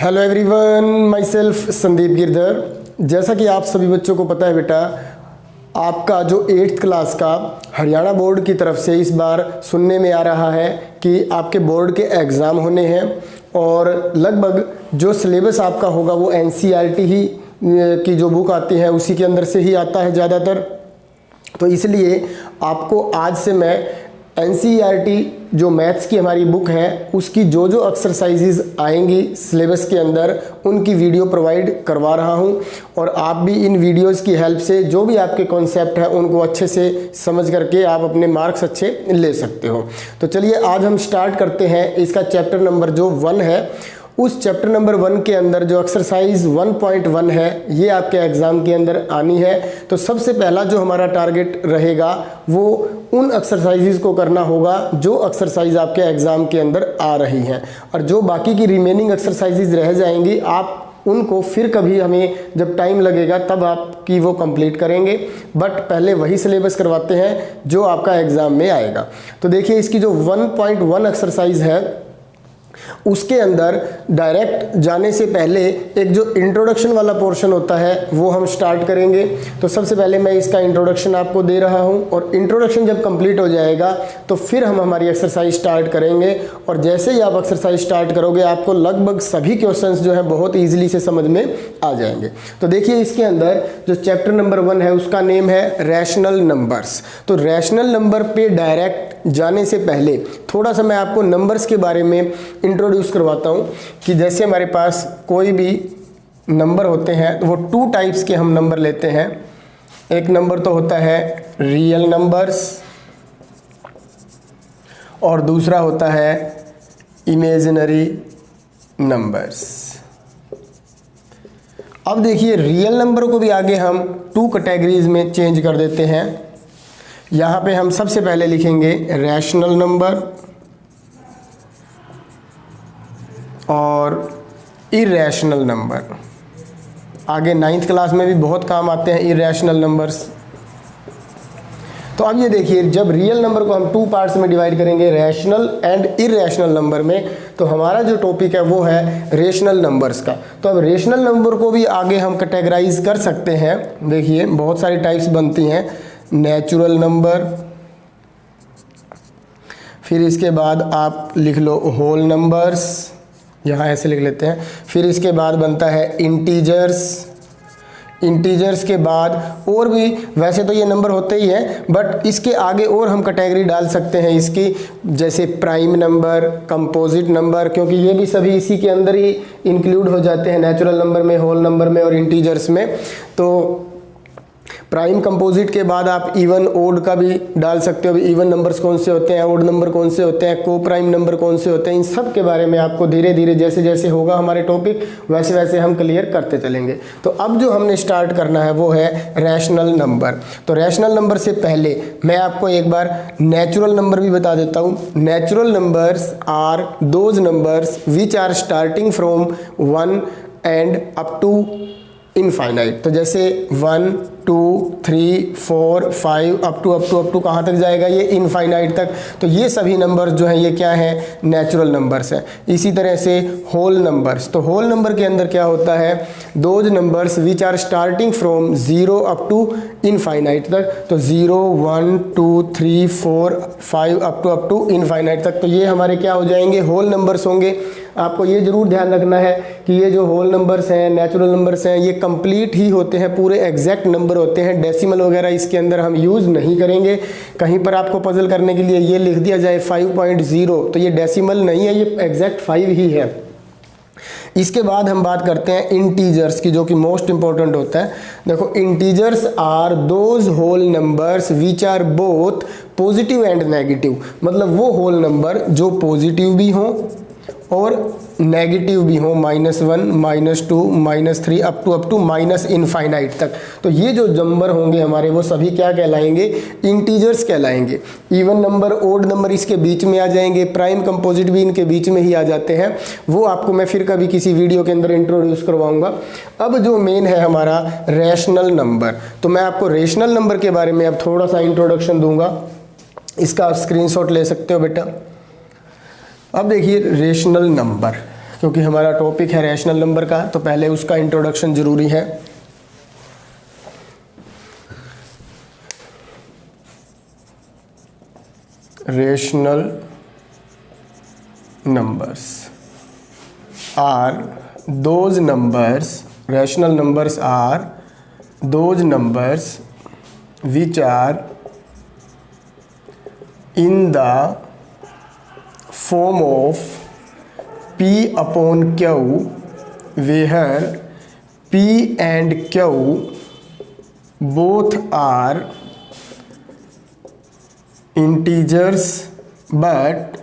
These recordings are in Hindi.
Hello everyone, my self Sandeep Girdhar. जैसा कि आप सभी बच्चों को पता है बेटा, आपका जो 8th क्लास का हरियाणा बोर्ड की तरफ से इस बार सुनने में आ रहा है कि आपके बोर्ड के एग्ज़ाम होने हैं और लगभग जो सिलेबस आपका होगा वो NCERT ही की जो बुक आती है उसी के अंदर से ही आता है ज़्यादातर। तो इसलिए आपको आज से मैं NCERT जो मैथ्स की हमारी बुक है उसकी जो जो एक्सरसाइजेज आएंगी सिलेबस के अंदर उनकी वीडियो प्रोवाइड करवा रहा हूं और आप भी इन वीडियोस की हेल्प से जो भी आपके कॉन्सेप्ट है उनको अच्छे से समझ करके आप अपने मार्क्स अच्छे ले सकते हो। तो चलिए आज हम स्टार्ट करते हैं। इसका चैप्टर नंबर जो 1 है, उस चैप्टर नंबर 1 के अंदर जो एक्सरसाइज 1.1 है ये आपके एग्ज़ाम के अंदर आनी है। तो सबसे पहला जो हमारा टारगेट रहेगा वो उन एक्सरसाइजेज को करना होगा जो एक्सरसाइज आपके एग्ज़ाम के अंदर आ रही हैं, और जो बाकी की रिमेनिंग एक्सरसाइजेज रह जाएंगी आप उनको फिर कभी हमें जब टाइम लगेगा तब आपकी वो कंप्लीट करेंगे। बट पहले वही सिलेबस करवाते हैं जो आपका एग्ज़ाम में आएगा। तो देखिए इसकी जो 1.1 एक्सरसाइज है उसके अंदर डायरेक्ट जाने से पहले एक जो इंट्रोडक्शन वाला पोर्शन होता है वो हम स्टार्ट करेंगे। तो सबसे पहले मैं इसका इंट्रोडक्शन आपको दे रहा हूं और इंट्रोडक्शन जब कंप्लीट हो जाएगा तो फिर हम हमारी एक्सरसाइज स्टार्ट करेंगे। और जैसे ही आप एक्सरसाइज स्टार्ट करोगे आपको लगभग सभी क्वेश्चंस जो है बहुत ईजिली से समझ में आ जाएंगे। तो देखिए इसके अंदर जो चैप्टर नंबर 1 है उसका नेम है रैशनल नंबर्स। तो रैशनल नंबर पे डायरेक्ट जाने से पहले थोड़ा सा मैं आपको नंबर्स के बारे में इंट्रोड्यूस करवाता हूँ कि जैसे हमारे पास कोई भी नंबर होते हैं तो वो 2 टाइप्स के हम नंबर लेते हैं। एक नंबर तो होता है रियल नंबर्स और दूसरा होता है इमेजिनरी नंबर्स। अब देखिए रियल नंबर को भी आगे हम 2 कैटेगरीज में चेंज कर देते हैं। यहाँ पे हम सबसे पहले लिखेंगे रैशनल नंबर और इरैशनल नंबर। आगे 9th क्लास में भी बहुत काम आते हैं इरैशनल नंबर्स। तो अब ये देखिए जब रियल नंबर को हम 2 पार्ट्स में डिवाइड करेंगे रैशनल एंड इरैशनल नंबर में, तो हमारा जो टॉपिक है वो है रेशनल नंबर्स का। तो अब रेशनल नंबर को भी आगे हम कैटेगराइज कर सकते हैं। देखिए बहुत सारी टाइप्स बनती हैं। नेचुरल नंबर, फिर इसके बाद आप लिख लो होल नंबर्स, यहाँ ऐसे लिख लेते हैं। फिर इसके बाद बनता है इंटीजर्स। इंटीजर्स के बाद और भी वैसे तो ये नंबर होते ही हैं बट इसके आगे और हम कैटेगरी डाल सकते हैं इसकी, जैसे प्राइम नंबर, कंपोजिट नंबर, क्योंकि ये भी सभी इसी के अंदर ही इंक्लूड हो जाते हैं नेचुरल नंबर में, होल नंबर में और इंटीजर्स में। तो प्राइम कंपोजिट के बाद आप इवन ओड का भी डाल सकते हो। इवन नंबर्स कौन से होते हैं, ओड नंबर कौन से होते हैं, को प्राइम नंबर कौन से होते हैं, इन सब के बारे में आपको धीरे धीरे जैसे जैसे होगा हमारे टॉपिक वैसे वैसे हम क्लियर करते चलेंगे। तो अब जो हमने स्टार्ट करना है वो है रैशनल नंबर। तो रैशनल नंबर से पहले मैं आपको एक बार नेचुरल नंबर भी बता देता हूँ। Natural numbers are those numbers which are starting from 1 and up to infinite. तो जैसे 1 2 3 4 5 अप टू कहाँ तक जाएगा, ये इनफाइनाइट तक। तो ये सभी नंबर्स जो हैं ये क्या है, नेचुरल नंबर्स हैं। इसी तरह से होल नंबर्स, तो होल नंबर के अंदर क्या होता है, those numbers which are starting from 0 up to infinite तक। तो 0 1 2 3 4 5 अप टू इनफाइनाइट तक। तो ये हमारे क्या हो जाएंगे, होल नंबर्स होंगे। आपको ये जरूर ध्यान रखना है कि ये जो होल नंबर्स हैं, नेचुरल नंबर्स हैं, ये कंप्लीट ही होते हैं, पूरे एग्जैक्ट नंबर होते हैं। डेसिमल वगैरह इसके अंदर हम यूज़ नहीं करेंगे। कहीं पर आपको पजल करने के लिए ये लिख दिया जाए 5.0, तो ये डेसिमल नहीं है, ये एग्जैक्ट 5 ही है। इसके बाद हम बात करते हैं इंटीजर्स की, जो कि मोस्ट इंपॉर्टेंट होता है। देखो integers are those whole numbers which are both positive and negative. मतलब वो होल नंबर जो पॉजिटिव भी हों और नेगेटिव भी हो, -1 -2 -3 अप टू माइनस इनफाइनाइट तक। तो ये जो नंबर होंगे हमारे वो सभी क्या कहलाएंगे, इंटीजर्स कहलाएंगे। इवन नंबर, ओड नंबर इसके बीच में आ जाएंगे, प्राइम कंपोजिट भी इनके बीच में ही आ जाते हैं। वो आपको मैं फिर कभी किसी वीडियो के अंदर इंट्रोड्यूस करवाऊंगा। अब जो मेन है हमारा रैशनल नंबर, तो मैं आपको रैशनल नंबर के बारे में अब थोड़ा सा इंट्रोडक्शन दूंगा। इसका आप स्क्रीनशॉट ले सकते हो बेटा। अब देखिए रेशनल नंबर, क्योंकि हमारा टॉपिक है रैशनल नंबर का, तो पहले उसका इंट्रोडक्शन ज़रूरी है। Rational numbers are those numbers, rational numbers are those numbers which are in the form of P upon Q, where P and Q both are integers but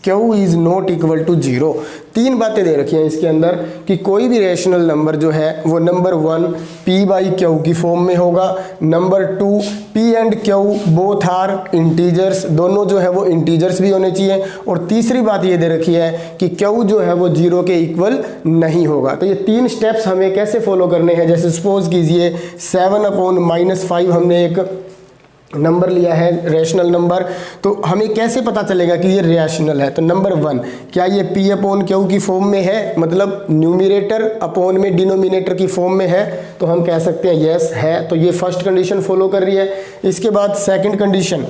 Q is not equal to 0। तीन बातें दे रखी हैं इसके अंदर कि कोई भी रैशनल नंबर जो है वो नंबर 1 P/Q की फॉर्म में होगा, number 2 P and Q both are integers, दोनों जो है वो इंटीजर्स भी होने चाहिए, और तीसरी बात ये दे रखी है कि Q जो है वो 0 के इक्वल नहीं होगा। तो ये तीन स्टेप्स हमें कैसे फॉलो करने हैं। जैसे सपोज कीजिए 7/-5 हमने एक नंबर लिया है रैशनल नंबर, तो हमें कैसे पता चलेगा कि ये रैशनल है। तो नंबर 1, क्या ये P/Q की फॉर्म में है, मतलब न्यूमरेटर अपॉन में डिनोमिनेटर की फॉर्म में है, तो हम कह सकते हैं यस है। तो ये फर्स्ट कंडीशन फॉलो कर रही है। इसके बाद second condition,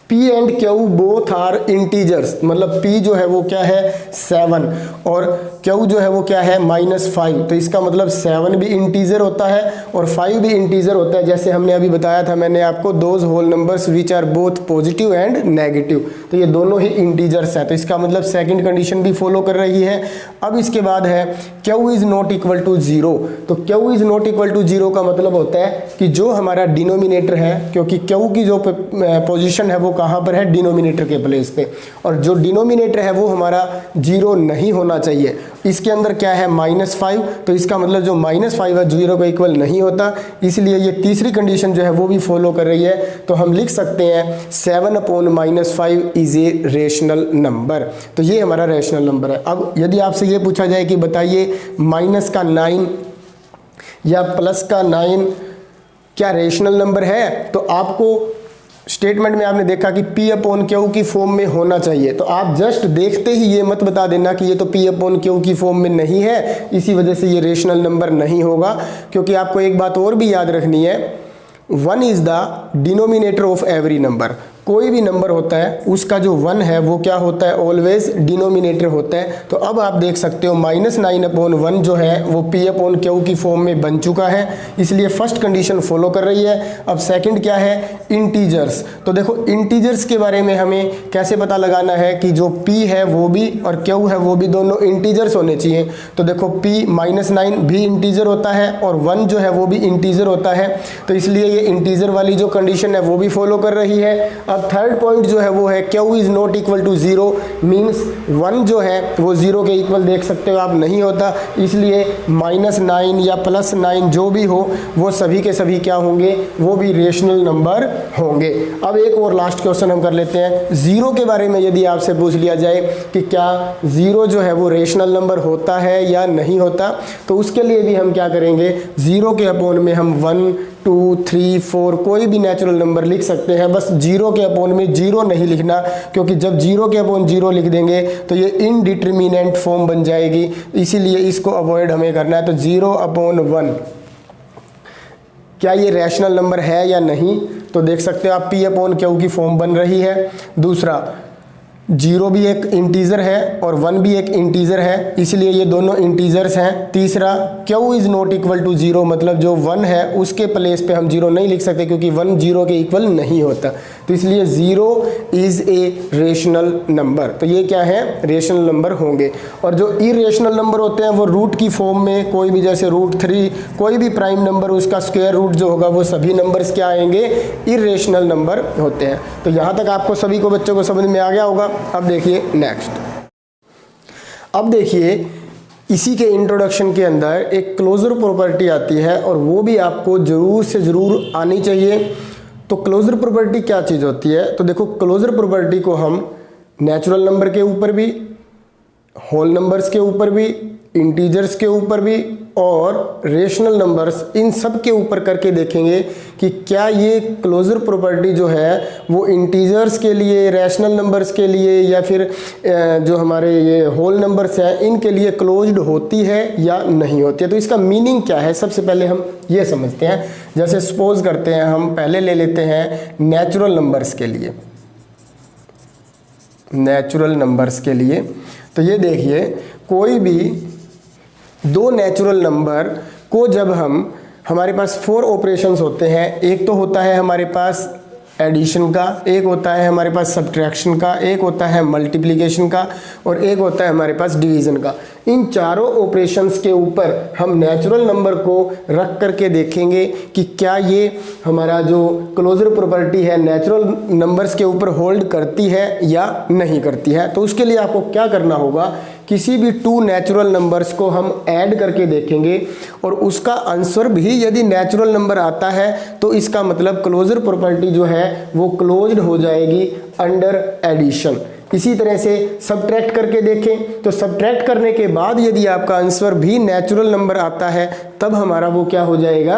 P and Q both are integers, मतलब P जो है वो क्या है 7 और Q जो है वो क्या है -5, तो इसका मतलब 7 भी इंटीजर होता है और 5 भी इंटीजर होता है। जैसे हमने अभी बताया था मैंने आपको, those whole numbers which are both positive and negative, तो ये दोनों ही इंटीजर्स हैं। तो इसका मतलब सेकंड कंडीशन भी फॉलो कर रही है। अब इसके बाद है Q is not equal to 0। तो Q is not equal to 0 का मतलब होता है कि जो हमारा डिनोमिनेटर है, क्योंकि Q की जो पोजिशन है वो कहाँ पर है, डिनोमिनेटर के प्लेस पे, और जो डिनोमिनेटर है वो हमारा 0 नहीं होना चाहिए। इसके अंदर क्या है -5, तो इसका मतलब जो -5 है 0 के इक्वल नहीं होता, इसलिए ये तीसरी कंडीशन जो है वो भी फॉलो कर रही है। तो हम लिख सकते हैं 7/-5 इज ए रेशनल नंबर। तो ये हमारा रेशनल नंबर है। अब यदि आपसे ये पूछा जाए कि बताइए -9 या +9 क्या रेशनल नंबर है, तो आपको स्टेटमेंट में आपने देखा कि P/Q की फॉर्म में होना चाहिए, तो आप जस्ट देखते ही ये मत बता देना कि ये तो P/Q की फॉर्म में नहीं है, इसी वजह से ये रेशनल नंबर नहीं होगा। क्योंकि आपको एक बात और भी याद रखनी है, 1 is the denominator of every number. कोई भी नंबर होता है उसका जो 1 है वो क्या होता है, ऑलवेज डिनोमिनेटर होता है। तो अब आप देख सकते हो -9/1 जो है वो P/Q की फॉर्म में बन चुका है, इसलिए फर्स्ट कंडीशन फॉलो कर रही है। अब सेकंड क्या है, इंटीजर्स। तो देखो इंटीजर्स के बारे में हमें कैसे पता लगाना है कि जो P है वो भी और Q है वो भी दोनों इंटीजर्स होने चाहिए। तो देखो P -9 भी इंटीजर होता है और 1 जो है वो भी इंटीजर होता है, तो इसलिए ये इंटीजर वाली जो कंडीशन है वो भी फॉलो कर रही है। अब थर्ड पॉइंट जो है वो है Q is not equal to 0, means 1 जो है वो 0 के इक्वल देख सकते हो आप नहीं होता, इसलिए -9 या +9 जो भी हो वो सभी के सभी क्या होंगे, वो भी रेशनल नंबर होंगे। अब एक और लास्ट क्वेश्चन हम कर लेते हैं। 0 के बारे में यदि आपसे पूछ लिया जाए कि क्या 0 जो है वो रेशनल नंबर होता है या नहीं होता, तो उसके लिए भी हम क्या करेंगे, 0 के अपॉन में हम 1, 2, 3, 4 कोई भी नेचुरल नंबर लिख सकते हैं। बस 0 के अपॉन में 0 नहीं लिखना, क्योंकि जब 0 के अपॉन 0 लिख देंगे तो ये इनडिटर्मिनेंट फॉर्म बन जाएगी, इसीलिए इसको अवॉइड हमें करना है। तो 0/1 क्या ये रैशनल नंबर है या नहीं, तो देख सकते हो आप P/Q की फॉर्म बन रही है। दूसरा, 0 भी एक इंटीजर है और 1 भी एक इंटीजर है, इसलिए ये दोनों इंटीजर्स हैं। तीसरा, Q is not equal to 0, मतलब जो 1 है उसके प्लेस पे हम 0 नहीं लिख सकते, क्योंकि 1 0 के इक्वल नहीं होता, तो इसलिए 0 इज़ ए रेशनल नंबर। तो ये क्या है, रेशनल नंबर होंगे। और जो इरेशनल नंबर होते हैं वो रूट की फॉर्म में, कोई भी जैसे √3 कोई भी प्राइम नंबर उसका स्क्वायर रूट जो होगा वो सभी नंबर्स क्या आएंगे, इरेशनल नंबर होते हैं। तो यहाँ तक आपको सभी को बच्चों को समझ में आ गया होगा। अब देखिए नेक्स्ट, अब देखिए इसी के इंट्रोडक्शन के अंदर एक क्लोजर प्रॉपर्टी आती है और वो भी आपको ज़रूर से ज़रूर आनी चाहिए। तो क्लोजर प्रॉपर्टी क्या चीज़ होती है, तो देखो क्लोजर प्रॉपर्टी को हम नेचुरल नंबर के ऊपर भी, होल नंबर्स के ऊपर भी, इंटीजर्स के ऊपर भी और रेशनल नंबर्स, इन सब के ऊपर करके देखेंगे कि क्या ये क्लोजर प्रॉपर्टी जो है वो इंटीजर्स के लिए, रैशनल नंबर्स के लिए, या फिर जो हमारे ये होल नंबर्स हैं इनके लिए क्लोज्ड होती है या नहीं होती है। तो इसका मीनिंग क्या है, सबसे पहले हम ये समझते हैं। जैसे सपोज करते हैं, हम पहले ले लेते हैं नेचुरल नंबर्स के लिए, नेचुरल नंबर्स के लिए। तो ये देखिए, कोई भी दो नेचुरल नंबर को जब हमारे पास 4 ऑपरेशंस होते हैं, एक तो होता है हमारे पास एडिशन का, एक होता है हमारे पास सब्ट्रैक्शन का, एक होता है मल्टीप्लिकेशन का, और एक होता है हमारे पास डिवीज़न का। इन चारों ऑपरेशंस के ऊपर हम नेचुरल नंबर को रख करके देखेंगे कि क्या ये हमारा जो क्लोजर प्रॉपर्टी है नेचुरल नंबर्स के ऊपर होल्ड करती है या नहीं करती है। तो उसके लिए आपको क्या करना होगा, किसी भी 2 नेचुरल नंबर्स को हम ऐड करके देखेंगे और उसका आंसर भी यदि नेचुरल नंबर आता है तो इसका मतलब क्लोजर प्रॉपर्टी जो है वो क्लोज्ड हो जाएगी अंडर एडिशन। इसी तरह से सब्ट्रैक्ट करके देखें, तो सब्ट्रैक्ट करने के बाद यदि आपका आंसर भी नेचुरल नंबर आता है तब हमारा वो क्या हो जाएगा,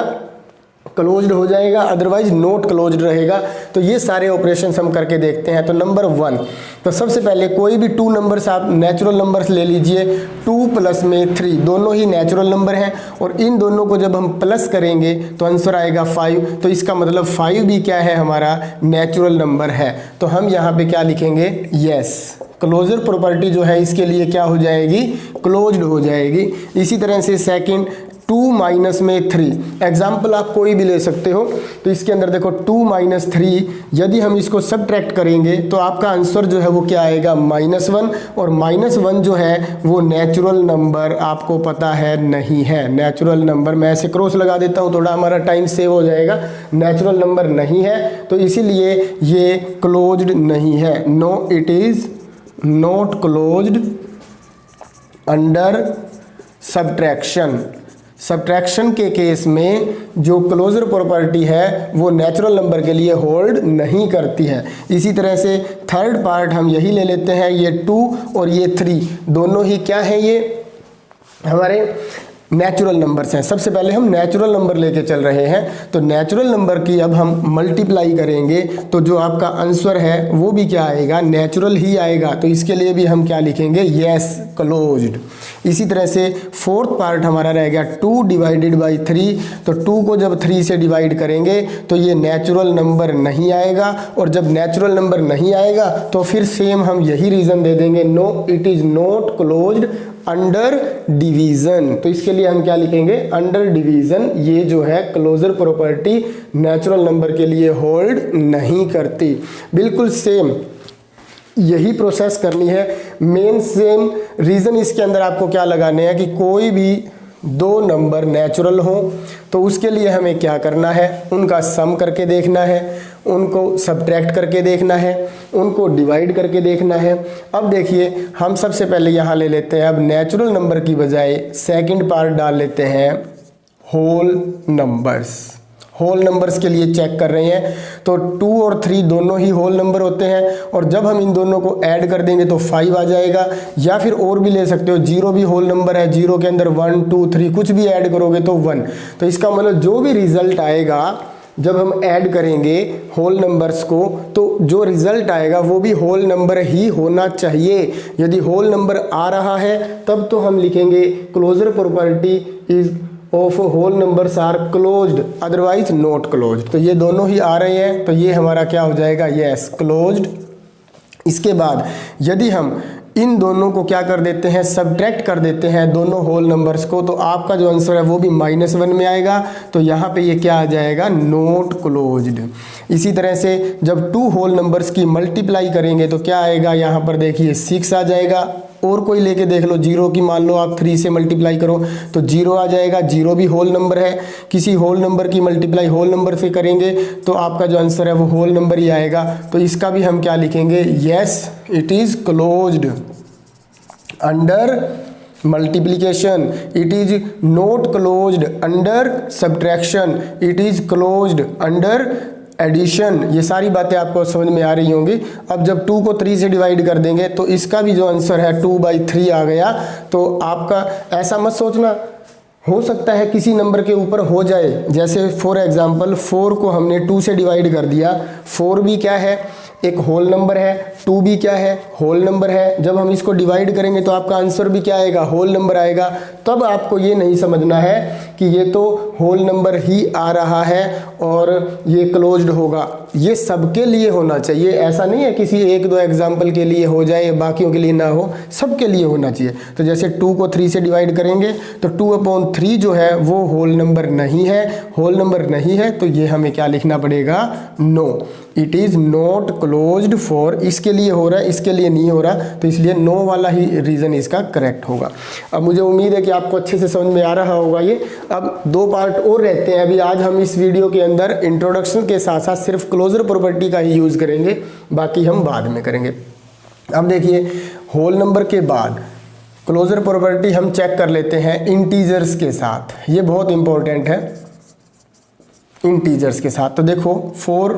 क्लोज्ड हो जाएगा, अदरवाइज नॉट क्लोज्ड रहेगा। तो ये सारे ऑपरेशंस हम करके देखते हैं। तो नंबर 1, तो सबसे पहले कोई भी 2 नंबर्स आप नेचुरल नंबर्स ले लीजिए, 2 प्लस में 3 दोनों ही नेचुरल नंबर हैं, और इन दोनों को जब हम प्लस करेंगे तो आंसर आएगा 5। तो इसका मतलब 5 भी क्या है, हमारा नेचुरल नंबर है। तो हम यहाँ पे क्या लिखेंगे, यस, क्लोजर प्रॉपर्टी जो है इसके लिए क्या हो जाएगी, क्लोज्ड हो जाएगी। इसी तरह से सेकंड, 2 माइनस में 3, एग्जाम्पल आप कोई भी ले सकते हो। तो इसके अंदर देखो 2 माइनस 3, यदि हम इसको सब्ट्रैक्ट करेंगे तो आपका आंसर जो है वो क्या आएगा, -1, और -1 जो है वो नेचुरल नंबर आपको पता है नहीं है। नेचुरल नंबर, मैं ऐसे क्रॉस लगा देता हूँ, थोड़ा हमारा टाइम सेव हो जाएगा। नेचुरल नंबर नहीं है तो इसीलिए ये क्लोज्ड नहीं है। No, it is not closed under subtraction. Subtraction के केस में जो क्लोजर प्रॉपर्टी है वो नेचुरल नंबर के लिए होल्ड नहीं करती है। इसी तरह से थर्ड पार्ट हम यही ले लेते हैं, ये 2 और ये 3 दोनों ही क्या है, ये हमारे नेचुरल नंबर्स हैं। सबसे पहले हम नेचुरल नंबर लेके चल रहे हैं, तो नेचुरल नंबर की अब हम मल्टीप्लाई करेंगे तो जो आपका आंसर है वो भी क्या आएगा, नेचुरल ही आएगा। तो इसके लिए भी हम क्या लिखेंगे, यस, क्लोज्ड। इसी तरह से फोर्थ पार्ट हमारा रह गया 2 डिवाइडेड बाई 3, तो 2 को जब 3 से डिवाइड करेंगे तो ये नेचुरल नंबर नहीं आएगा, और जब नेचुरल नंबर नहीं आएगा तो फिर सेम हम यही रीज़न दे देंगे, no, it is not closed under division. तो इसके लिए हम क्या लिखेंगे, अंडर डिवीज़न। ये जो है क्लोजर प्रॉपर्टी नेचुरल नंबर के लिए होल्ड नहीं करती। बिल्कुल सेम यही प्रोसेस करनी है, मेन सेम रीज़न इसके अंदर आपको क्या लगाने हैं कि कोई भी 2 नंबर नेचुरल हो तो उसके लिए हमें क्या करना है, उनका सम करके देखना है, उनको सब्ट्रैक्ट करके देखना है, उनको डिवाइड करके देखना है। अब देखिए, हम सबसे पहले यहाँ ले लेते हैं, अब नेचुरल नंबर की बजाय सेकंड पार्ट डाल लेते हैं होल नंबर्स। होल नंबर्स के लिए चेक कर रहे हैं, तो 2 और 3 दोनों ही होल नंबर होते हैं, और जब हम इन दोनों को ऐड कर देंगे तो 5 आ जाएगा। या फिर और भी ले सकते हो, 0 भी होल नंबर है, 0 के अंदर 1, 2, 3 कुछ भी ऐड करोगे तो 1। तो इसका मतलब जो भी रिजल्ट आएगा जब हम ऐड करेंगे होल नंबर्स को, तो जो रिजल्ट आएगा वो भी होल नंबर ही होना चाहिए। यदि होल नंबर आ रहा है तब तो हम लिखेंगे closure property is of whole numbers are closed, otherwise not closed. तो ये दोनों ही आ रहे हैं, तो ये हमारा क्या हो जाएगा, यस, क्लोज्ड। इसके बाद यदि हम इन दोनों को क्या कर देते हैं, सब्ट्रैक्ट कर देते हैं दोनों होल नंबर्स को, तो आपका जो आंसर है वो भी -1 में आएगा। तो यहाँ पे ये क्या आ जाएगा, नॉट क्लोज्ड। इसी तरह से जब 2 होल नंबर्स की मल्टीप्लाई करेंगे तो क्या आएगा, यहाँ पर देखिए 6 आ जाएगा। और कोई लेके देख लो, 0 की मान लो आप 3 से मल्टीप्लाई करो तो 0 आ जाएगा, 0 भी होल नंबर है। किसी होल नंबर की मल्टीप्लाई होल नंबर से करेंगे तो आपका जो आंसर है वो होल नंबर ही आएगा। तो इसका भी हम क्या लिखेंगे, yes, it is closed under multiplication, it is not closed under subtraction, it is closed under addition. ये सारी बातें आपको समझ में आ रही होंगी। अब जब 2 को 3 से डिवाइड कर देंगे तो इसका भी जो आंसर है 2/3 आ गया। तो आपका ऐसा मत सोचना हो सकता है किसी नंबर के ऊपर हो जाए, जैसे फॉर एग्जांपल 4 को हमने 2 से डिवाइड कर दिया, 4 भी क्या है, एक होल नंबर है, 2 भी क्या है, होल नंबर है। जब हम इसको डिवाइड करेंगे तो आपका आंसर भी क्या आएगा, होल नंबर आएगा। तब आपको ये नहीं समझना है कि ये तो होल नंबर ही आ रहा है और ये क्लोज्ड होगा, ये सबके लिए होना चाहिए। ऐसा नहीं है किसी 1-2 एग्जाम्पल के लिए हो जाए बाकियों के लिए ना हो, सबके लिए होना चाहिए। तो जैसे 2 को 3 से डिवाइड करेंगे तो 2/3 जो है वो होल नंबर नहीं है, होल नंबर नहीं है, तो ये हमें क्या लिखना पड़ेगा, no, it is not closed for, इसके लिए हो रहा है, इसके लिए नहीं हो रहा, तो इसलिए नो वाला ही रीज़न इसका करेक्ट होगा। अब मुझे उम्मीद है कि आपको अच्छे से समझ में आ रहा होगा ये। अब 2 पार्ट और रहते हैं। अभी आज हम इस वीडियो के अंदर इंट्रोडक्शन के साथ साथ सिर्फ क्लोजर प्रॉपर्टी का ही यूज़ करेंगे, बाकी हम बाद में करेंगे। अब देखिए, होल नंबर के बाद क्लोजर प्रॉपर्टी हम चेक कर लेते हैं इंटीजर्स के साथ, ये बहुत इंपॉर्टेंट है, इंटीजर्स के साथ। तो देखो 4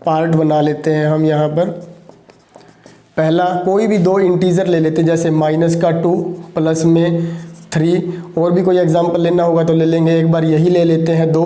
पार्ट बना लेते हैं हम यहाँ पर। पहला, कोई भी 2 इंटीजर ले लेते हैं, जैसे माइनस का 2 प्लस में 3, और भी कोई एग्जांपल लेना होगा तो ले लेंगे। एक बार यही ले लेते हैं 2,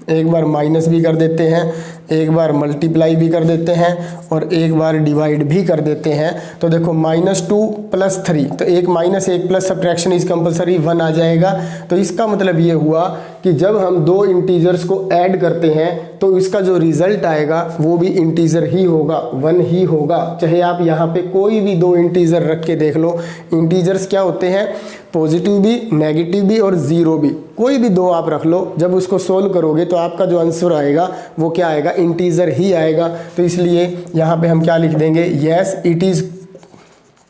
एक बार माइनस भी कर देते हैं, एक बार मल्टीप्लाई भी कर देते हैं और एक बार डिवाइड भी कर देते हैं। तो देखो -2 + 3, तो एक माइनस एक प्लस, सब्ट्रैक्शन इज कंपलसरी, 1 आ जाएगा। तो इसका मतलब ये हुआ कि जब हम 2 इंटीजर्स को ऐड करते हैं तो इसका जो रिजल्ट आएगा वो भी इंटीजर ही होगा, 1 ही होगा। चाहे आप यहाँ पे कोई भी 2 इंटीजर रख के देख लो, इंटीजर्स क्या होते हैं, पॉजिटिव भी, नेगेटिव भी और 0 भी, कोई भी 2 आप रख लो, जब उसको सोल्व करोगे तो आपका जो आंसर आएगा वो क्या आएगा, इंटीजर ही आएगा। तो इसलिए यहाँ पे हम क्या लिख देंगे, yes it is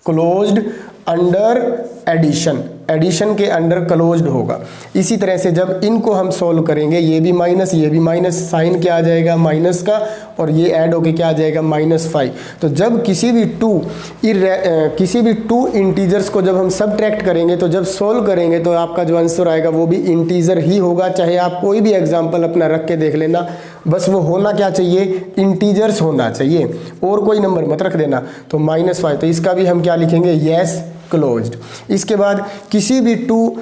closed under addition, addition के अंडर क्लोज्ड होगा। इसी तरह से जब इनको हम सोल्व करेंगे, ये भी माइनस, ये भी माइनस, साइन क्या आ जाएगा, माइनस का, और ये ऐड होके क्या आ जाएगा, -5। तो जब किसी भी 2 इंटीजर्स को जब हम सबट्रैक्ट करेंगे, तो जब सोल्व करेंगे तो आपका जो आंसर आएगा वो भी इंटीजर ही होगा। चाहे आप कोई भी एग्जाम्पल अपना रख के देख लेना, बस वो होना क्या चाहिए, इंटीजर्स होना चाहिए, और कोई नंबर मत रख देना। तो -5, तो इसका भी हम क्या लिखेंगे, यस क्लोज्ड। इसके बाद किसी भी 2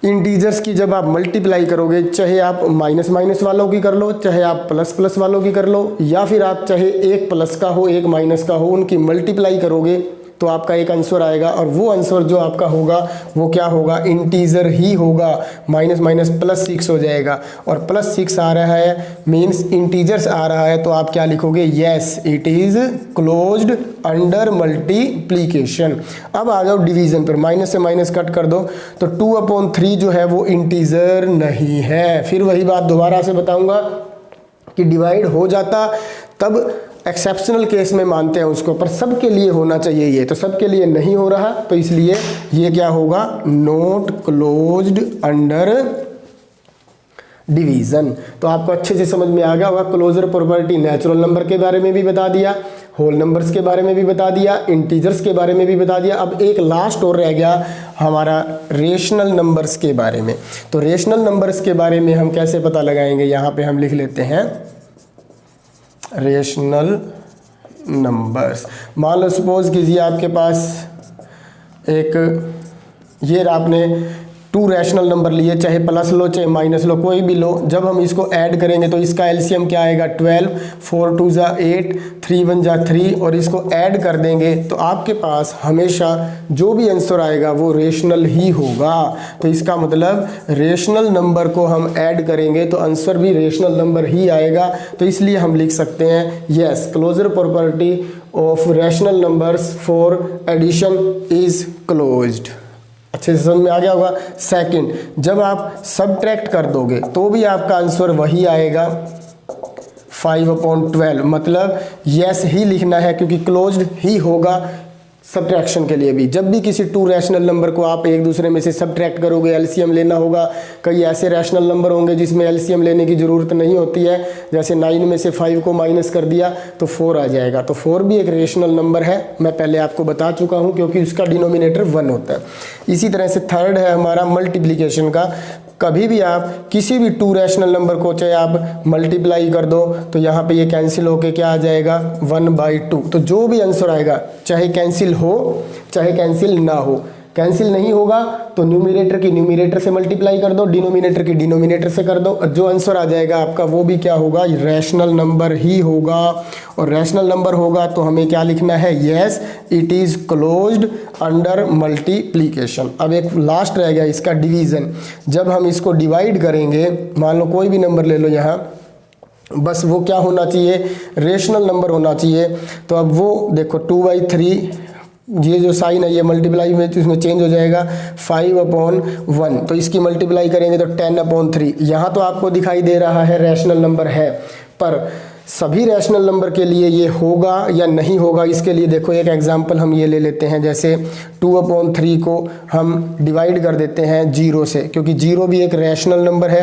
इंटीजर्स की जब आप मल्टीप्लाई करोगे, चाहे आप माइनस माइनस वालों की कर लो, चाहे आप प्लस प्लस वालों की कर लो, या फिर आप चाहे एक प्लस का हो एक माइनस का हो, उनकी मल्टीप्लाई करोगे तो आपका एक आंसर आएगा, और वो आंसर जो आपका होगा वो क्या होगा, इंटीजर ही होगा। माइनस माइनस +6 हो जाएगा, और +6 आ रहा है मीन्स इंटीजर्स आ रहा है, तो आप क्या लिखोगे, yes it is closed under multiplication. अब आ जाओ डिवीजन पर, माइनस से माइनस कट कर दो, तो 2/3 जो है वो इंटीजर नहीं है। फिर वही बात दोबारा से बताऊंगा कि डिवाइड हो जाता तब एक्सेप्शनल केस में मानते हैं उसको, पर सबके लिए होना चाहिए ये, तो सबके लिए नहीं हो रहा, तो इसलिए ये क्या होगा, नॉट क्लोज्ड अंडर डिवीजन। तो आपको अच्छे से समझ में आ गया होगा। क्लोजर प्रॉपर्टी नेचुरल नंबर के बारे में भी बता दिया, होल नंबर्स के बारे में भी बता दिया, इंटीजर्स के बारे में भी बता दिया। अब एक लास्ट और रह गया हमारा रेशनल नंबर्स के बारे में। तो रेशनल नंबर्स के बारे में हम कैसे पता लगाएंगे, यहाँ पे हम लिख लेते हैं रेशनल नंबर्स। मान लो सपोज कीजिए आपके पास एक, ये आपने 2 रैशनल नंबर लिए, चाहे प्लस लो चाहे माइनस लो, कोई भी लो। जब हम इसको ऐड करेंगे तो इसका एलसीएम क्या आएगा, 12, 4 2 = 8, 3 1 = 3, और इसको ऐड कर देंगे तो आपके पास हमेशा जो भी आंसर आएगा वो रेशनल ही होगा। तो इसका मतलब रेशनल नंबर को हम ऐड करेंगे तो आंसर भी रेशनल नंबर ही आएगा। तो इसलिए हम लिख सकते हैं, yes closure property of rational numbers for addition is closed. अच्छे से समझ में आ गया होगा। सेकंड, जब आप सबट्रैक्ट कर दोगे तो भी आपका आंसर वही आएगा, 5/12, मतलब यस ही लिखना है क्योंकि क्लोज्ड ही होगा सब्ट्रैक्शन के लिए भी। जब भी किसी 2 रैशनल नंबर को आप एक दूसरे में से सब्ट्रैक्ट करोगे, एलसीएम लेना होगा। कई ऐसे रैशनल नंबर होंगे जिसमें एलसीएम लेने की ज़रूरत नहीं होती है, जैसे 9 में से 5 को माइनस कर दिया तो 4 आ जाएगा। तो 4 भी एक रेशनल नंबर है, मैं पहले आपको बता चुका हूँ, क्योंकि उसका डिनोमिनेटर 1 होता है। इसी तरह से थर्ड है हमारा मल्टीप्लिकेशन का। कभी भी आप किसी भी 2 रैशनल नंबर को चाहे आप मल्टीप्लाई कर दो तो यहाँ पे ये कैंसिल होके क्या आ जाएगा, 1/2। तो जो भी आंसर आएगा, चाहे कैंसिल हो चाहे कैंसिल ना हो, कैंसिल नहीं होगा तो न्यूमरेटर की न्यूमरेटर से मल्टीप्लाई कर दो, डिनोमिनेटर की डिनोमिनेटर से कर दो, और जो आंसर आ जाएगा आपका वो भी क्या होगा, रैशनल नंबर ही होगा। और रैशनल नंबर होगा तो हमें क्या लिखना है, yes it is closed under multiplication. अब एक लास्ट रह गया इसका डिवीज़न। जब हम इसको डिवाइड करेंगे, मान लो कोई भी नंबर ले लो यहाँ, बस वो क्या होना चाहिए, रेशनल नंबर होना चाहिए। तो अब वो देखो 2/3, ये जो साइन है ये मल्टीप्लाई में इसमें चेंज हो जाएगा 5/1, तो इसकी मल्टीप्लाई करेंगे तो 10/3। यहाँ तो आपको दिखाई दे रहा है रैशनल नंबर है, पर सभी रैशनल नंबर के लिए ये होगा या नहीं होगा, इसके लिए देखो एक एग्जांपल हम ये ले लेते हैं। जैसे 2/3 को हम डिवाइड कर देते हैं 0 से, क्योंकि 0 भी एक रैशनल नंबर है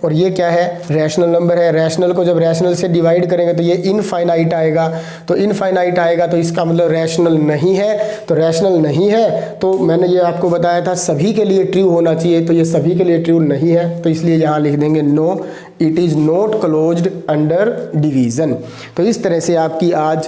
और ये क्या है, रैशनल नंबर है। रैशनल को जब रैशनल से डिवाइड करेंगे तो ये इनफाइनाइट आएगा, तो इनफाइनाइट आएगा तो इसका मतलब रैशनल नहीं है। तो रैशनल नहीं है तो मैंने ये आपको बताया था सभी के लिए ट्रू होना चाहिए, तो ये सभी के लिए ट्रू नहीं है, तो इसलिए यहाँ लिख देंगे no it is not closed under division. तो इस तरह से आपकी आज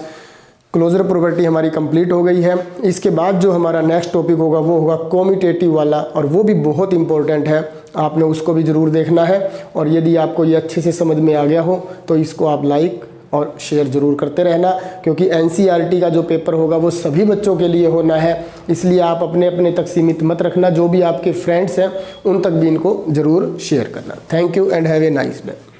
क्लोजर प्रॉपर्टी हमारी कंप्लीट हो गई है। इसके बाद जो हमारा नेक्स्ट टॉपिक होगा वो होगा कॉम्यूटेटिव वाला, और वो भी बहुत इंपॉर्टेंट है, आपने उसको भी ज़रूर देखना है। और यदि आपको ये अच्छे से समझ में आ गया हो तो इसको आप लाइक और शेयर ज़रूर करते रहना, क्योंकि एनसीईआरटी का जो पेपर होगा वो सभी बच्चों के लिए होना है, इसलिए आप अपने अपने तक सीमित मत रखना, जो भी आपके फ्रेंड्स हैं उन तक भी इनको ज़रूर शेयर करना। Thank you and have a nice day.